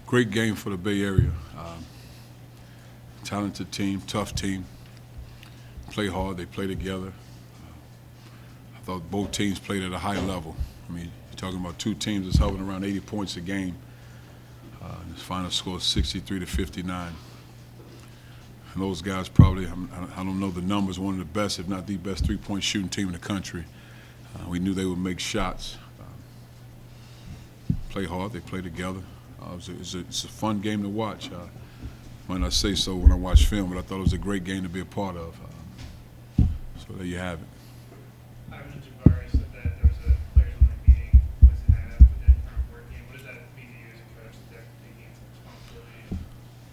Great game for the Bay Area. Talented team, tough team. Play hard. They play together. I thought both teams played at a high level. I mean, you're talking about two teams that's hovering around 80 points a game. The final score is 63 to 59. And those guys probably, I don't know the numbers, one of the best, if not the best, three-point shooting team in the country. We knew they would make shots. Play hard. They play together. It's a fun game to watch. Might not say so when I watch film, but I thought it was a great game to be a part of. So there you have it. Jabari said that there was a players-only meeting Wednesday night after the current work game. What does that mean to you as a coach that they're taking some responsibility?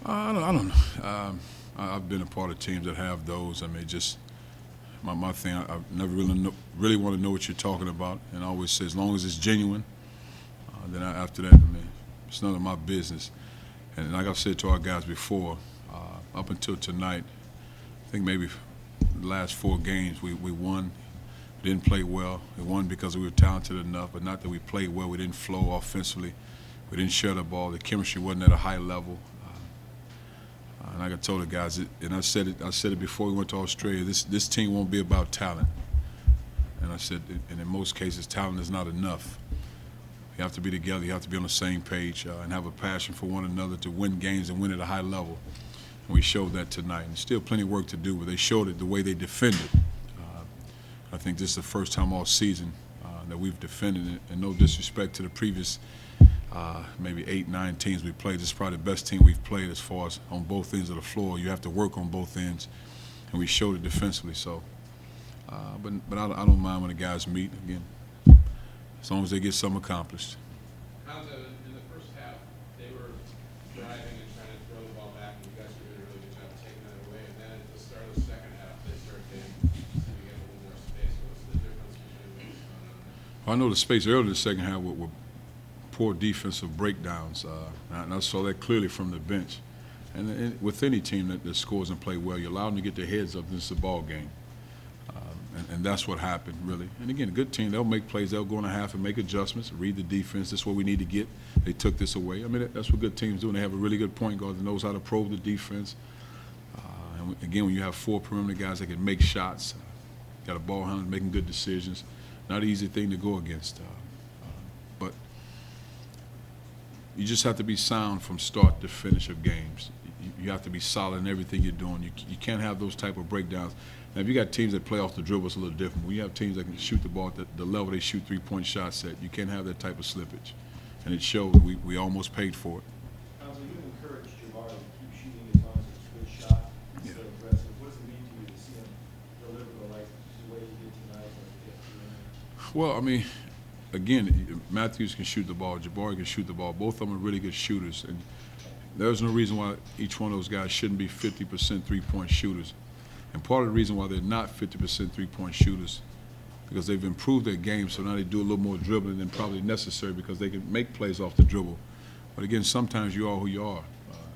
I don't know. I've been a part of teams that have those. I mean, just my thing. I never really want to know what you're talking about, and I always say as long as it's genuine. Then after that, I mean, it's none of my business. And like I've said to our guys before, up until tonight, I think maybe the last 4 games we won. We didn't play well. We won because we were talented enough, but not that we played well. We didn't flow offensively. We didn't share the ball. The chemistry wasn't at a high level. And like I told the guys, and I said it before we went to Australia, this team won't be about talent. And I said, and in most cases, talent is not enough. You have to be together. You have to be on the same page and have a passion for one another to win games and win at a high level. And we showed that tonight. And still plenty of work to do, but they showed it the way they defended. I think this is the first time all season that we've defended it. And no disrespect to the previous maybe 8, 9 teams we played. This is probably the best team we've played as far as on both ends of the floor. You have to work on both ends, and we showed it defensively. So, but I don't mind when the guys meet again. As long as they get something accomplished. Cuonzo, in the first half, they were driving and trying to throw the ball back, and you guys were doing a really good job of taking that away. And then at the start of the second half, they started getting to get a little more space. What's the difference between what's going on there? I know the space earlier in the second half were poor defensive breakdowns, and I saw that clearly from the bench. And with any team that scores and play well, you allow them to get their heads up, and it's a ball game. And that's what happened, really. And again, a good team, they'll make plays. They'll go in a half and make adjustments, read the defense. This is what we need to get. They took this away. I mean, that's what good teams do. And they have a really good point guard that knows how to probe the defense. And again, when you have 4 perimeter guys that can make shots, got a ball handler making good decisions, not an easy thing to go against. But you just have to be sound from start to finish of games. You have to be solid in everything you're doing. You can't have those type of breakdowns. Now, if you got teams that play off the dribble, it's a little different. When you have teams that can shoot the ball at the level they shoot three-point shots at, you can't have that type of slippage. And it showed. We almost paid for it. Cuonzo, you encouraged Jabari to keep shooting as long as it's a good shot instead of aggressive. What does it mean to you to see him deliver the way he did tonight? Well, I mean, again, Matthews can shoot the ball. Jabari can shoot the ball. Both of them are really good shooters. And there's no reason why each one of those guys shouldn't be 50% three-point shooters. And part of the reason why they're not 50% three-point shooters because they've improved their game, so now they do a little more dribbling than probably necessary because they can make plays off the dribble. But again, sometimes you are who you are.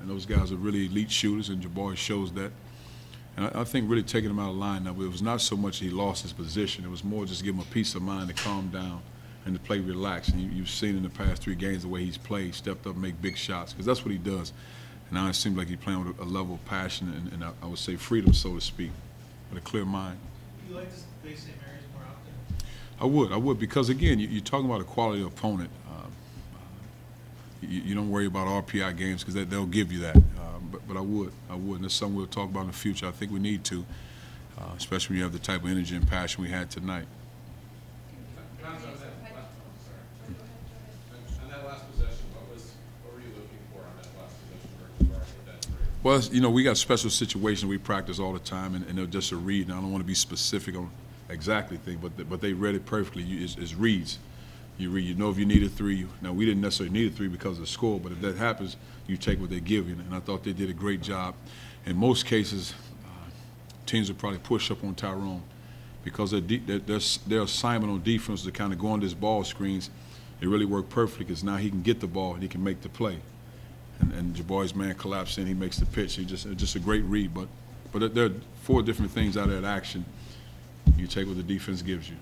And those guys are really elite shooters, and Jabari shows that. And I think really taking him out of line now, it was not so much he lost his position. It was more just give him a peace of mind to calm down and to play relaxed. And you've seen in the past 3 games the way he's played, stepped up and make big shots, because that's what he does. And now it seems like he's playing with a level of passion and I would say freedom, so to speak, with a clear mind. Do you like to face St. Mary's more often? I would, because again, you're talking about a quality opponent. You don't worry about RPI games because they'll give you that. But I would, and that's something we'll talk about in the future. I think we need to, especially when you have the type of energy and passion we had tonight. On that last possession, what were you looking for on that last possession where Jabari hit that three? Well, we got special situations we practice all the time, and they're just a read. And I don't want to be specific on exactly thing, but they read it perfectly. It's reads. You read. You know if you need a 3. Now, we didn't necessarily need a 3 because of the score, but if that happens, you take what they give you. And I thought they did a great job. In most cases, teams would probably push up on Tyrone because their assignment on defense to kind of go on this ball screens. It really worked perfectly because now he can get the ball and he can make the play. And Jabari's man collapsed in, he makes the pitch. Just a great read. But there are 4 different things out of that action. You take what the defense gives you.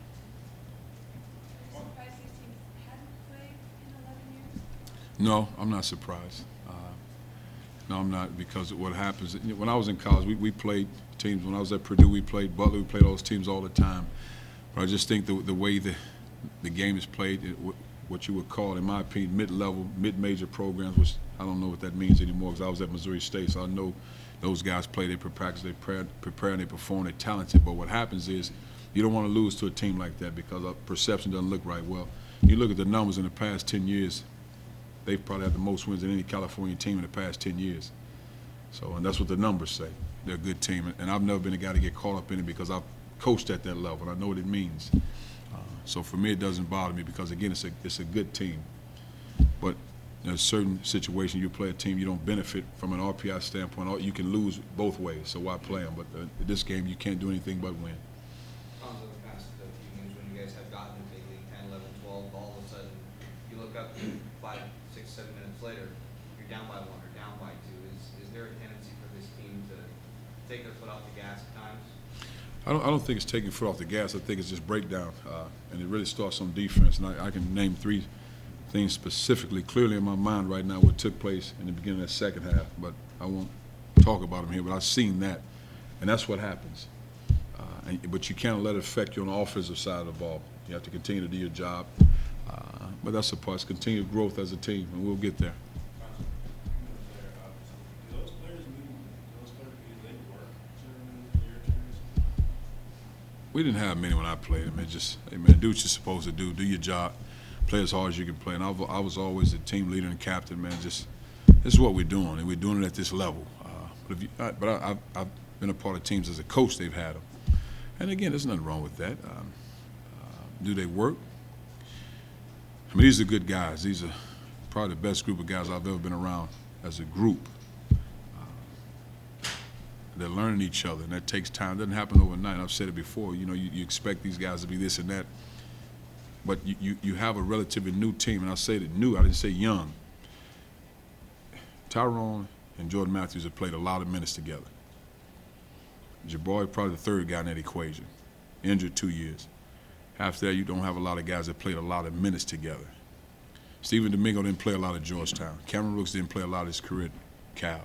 No, I'm not surprised. No, I'm not, because what happens, when I was in college, we played teams. When I was at Purdue, we played Butler, we played all those teams all the time. But I just think the way the game is played, what you would call, in my opinion, mid-level, mid-major programs, which I don't know what that means anymore because I was at Missouri State, so I know those guys play, they practice, they prepare, and they perform, they're talented. But what happens is you don't want to lose to a team like that because our perception doesn't look right. Well, you look at the numbers in the past 10 years, they've probably had the most wins than any California team in the past 10 years. So, and that's what the numbers say. They're a good team. And I've never been a guy to get caught up in it because I've coached at that level, and I know what it means. So for me, it doesn't bother me because, again, it's a good team. But in a certain situation, you play a team, you don't benefit from an RPI standpoint. You can lose both ways, so why play them? But in this game, you can't do anything but win. Cuonzo, the past few games when you guys have gotten to big league 10, 11, 12, all of a sudden you look up 5, 6, 7 minutes later, you're down by 1 or down by 2. Is there a tendency for this team to take their foot off the gas at times? I don't think it's taking foot off the gas. I think it's just breakdown, and it really starts on defense. And I can name 3 things specifically, clearly in my mind right now, what took place in the beginning of the second half. But I won't talk about them here. But I've seen that, and that's what happens. But you can't let it affect you on the offensive side of the ball. You have to continue to do your job. But that's the part. It's continued growth as a team, and we'll get there. Do those players because they work certain year twos? We didn't have many when I played. I mean, just, hey, man, do what you're supposed to do. Do your job. Play as hard as you can play. And I was always the team leader and captain, man. Just, this is what we're doing, and we're doing it at this level. I've been a part of teams as a coach. They've had them. And again, there's nothing wrong with that. Do they work? I mean, these are good guys. These are probably the best group of guys I've ever been around as a group. They're learning each other, and that takes time. It doesn't happen overnight. I've said it before. You know, you expect these guys to be this and that, but you have a relatively new team, and I say that new. I didn't say young. Tyrone and Jordan Matthews have played a lot of minutes together. Jabari probably the third guy in that equation. Injured 2 years. After that, you don't have a lot of guys that played a lot of minutes together. Stephen Domingo didn't play a lot at Georgetown. Cameron Brooks didn't play a lot of his career at Cal.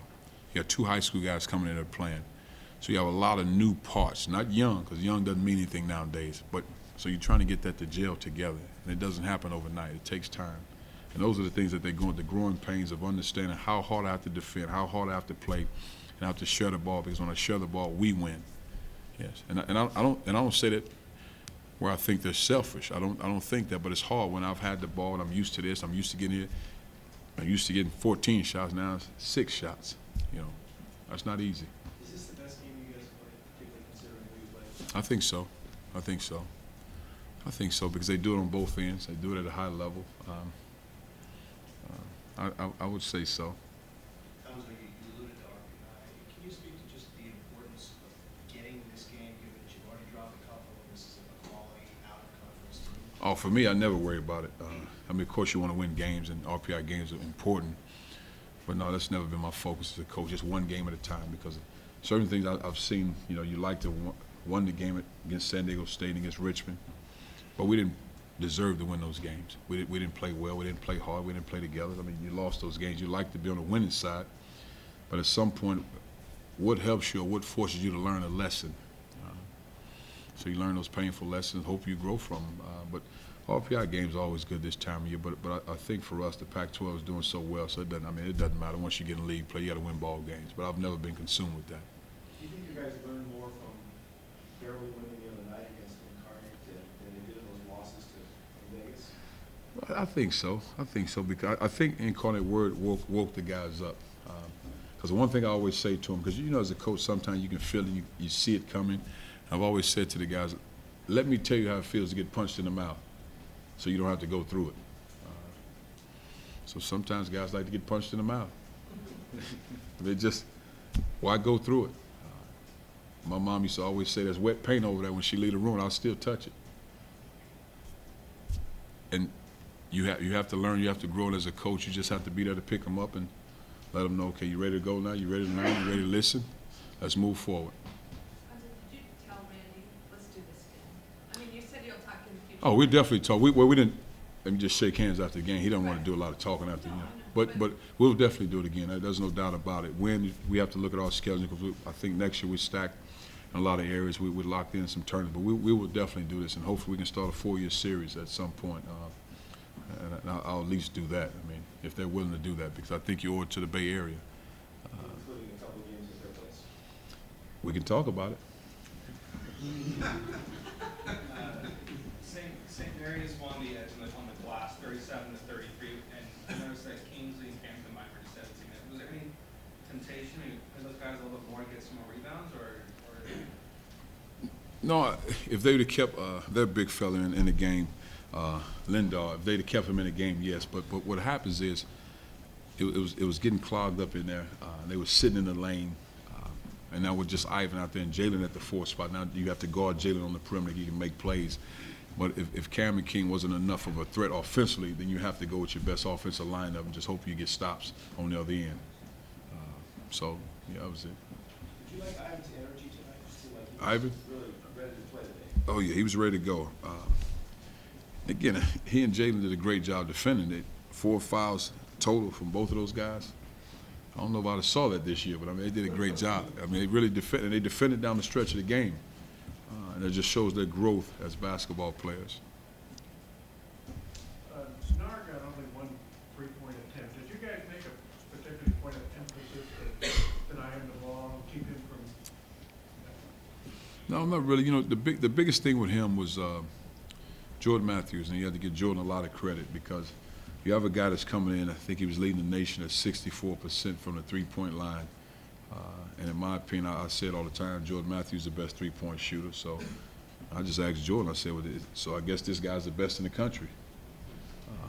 You got 2 high school guys coming in there playing. So you have a lot of new parts, not young, because young doesn't mean anything nowadays. But so you're trying to get that to gel together, and it doesn't happen overnight. It takes time. And those are the things that they're going, the growing pains of understanding how hard I have to defend, how hard I have to play, and I have to share the ball, because when I share the ball, we win. Yes, and I don't say that where I think they're selfish. I don't think that, but it's hard when I've had the ball and I'm used to this. I'm used to getting here. I'm used to getting 14 shots. Now it's 6 shots. You know, that's not easy. Is this the best game you guys played, particularly considering who you played? I think so. I think so. I think so because they do it on both ends. They do it at a high level. I would say so. Cuonzo, you alluded to RPI. Can you speak to just the importance of getting this game, given that you've already dropped a couple, and this is a quality out-of-conference team? Oh, for me, I never worry about it. I mean, of course, you want to win games, and RPI games are important. But no, that's never been my focus as a coach, just one game at a time, because certain things I've seen, you know, you like to won the game against San Diego State and against Richmond, but we didn't deserve to win those games. We didn't play well, we didn't play hard, we didn't play together. I mean, you lost those games. You like to be on the winning side, but at some point, what helps you or what forces you to learn a lesson? So you learn those painful lessons, hope you grow from them. But RPI games are always good this time of year, but I think for us, the Pac-12 is doing so well, so it doesn't matter. Once you get in league play, you got to win ball games. But I've never been consumed with that. Do you think you guys learned more from barely winning the other night against Incarnate than they did in those losses to Vegas? I think so. I think so because I think Incarnate Word woke the guys up. Because the one thing I always say to them, because you know as a coach, sometimes you can feel it, you see it coming. I've always said to the guys, let me tell you how it feels to get punched in the mouth so you don't have to go through it. So sometimes guys like to get punched in the mouth. They just, why go through it? My mom used to always say there's wet paint over there. When she leave the room, I'll still touch it. And you have to learn, you have to grow as a coach. You just have to be there to pick them up and let them know, okay, you ready to go now? You ready to learn? You ready to listen? Let's move forward. Did you tell Randy, let's do this again? I mean, you said you'll talk in the future. Oh, we definitely talk. We didn't. Let me just shake hands after the game. He doesn't want to do a lot of talking after the No, game. I know. But we'll definitely do it again. There's no doubt about it. When we have to look at our schedule, because I think next year we stacked in a lot of areas. We locked in some tournaments, but we will definitely do this, and hopefully we can start a 4-year series at some point. And I'll at least do that. I mean, if they're willing to do that, because I think you owe it to the Bay Area. Including a couple games at their place. We can talk about it. St. Mary's won the edge on the glass, 37-33, and I noticed that Kingsley and Camden Mine were just 17 minutes. Was there any temptation for those guys a little bit more to get some more rebounds, or? No, if they'd have kept their big fella in the game, Lindahl, if they'd have kept him in the game, yes. But what happens is it was getting clogged up in there. They were sitting in the lane, and now with just Ivan out there and Jalen at the 4th spot. Now you have to guard Jalen on the perimeter. He can make plays. But if Cameron King wasn't enough of a threat offensively, then you have to go with your best offensive lineup and just hope you get stops on the other end. So, yeah, that was it. Did you like Ivan's energy tonight? It seemed like he was Ivan? really ready to play today. Oh, yeah, he was ready to go. Again, he and Jalen did a great job defending it. 4 fouls total from both of those guys. I don't know if I saw that this year, but I mean, they did a great job. I mean, they really defended. They defended down the stretch of the game. And it just shows their growth as basketball players. Snar got only 1 3-point attempt. Did you guys make a particular point of emphasis to deny him the ball, keep him from? No, not really. You know, the biggest thing with him was Jordan Matthews, and you have to give Jordan a lot of credit because you have a guy that's coming in. I think he was leading the nation at 64% from the 3-point line. And in my opinion, I say it all the time, Jordan Matthews is the best 3-point shooter. So I just asked Jordan, I said, well, so I guess this guy's the best in the country.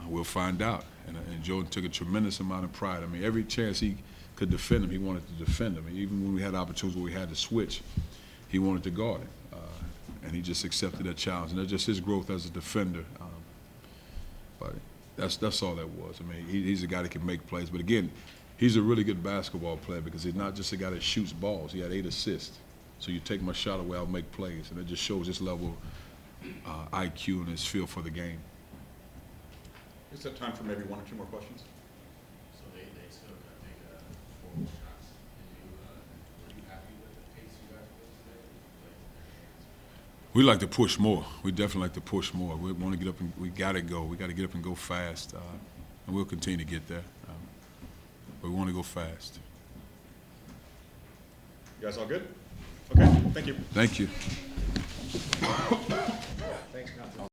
We'll find out. And Jordan took a tremendous amount of pride. I mean, every chance he could defend him, he wanted to defend him. And even when we had opportunities where we had to switch, he wanted to guard him. And he just accepted that challenge. And that's just his growth as a defender. But that's all that was. I mean, he's a guy that can make plays. But again, he's a really good basketball player because he's not just a guy that shoots balls. He had 8 assists. So you take my shot away, I'll make plays. And it just shows his level of IQ and his feel for the game. Is there time for maybe 1 or 2 more questions? So they still got to take 4 more shots. Were you happy with the pace you guys put today? We like to push more. We definitely like to push more. We want to get up and we got to go. We got to get up and go fast. And we'll continue to get there. But we want to go fast. You guys all good? Okay, thank you. Thank you. Thanks, Council.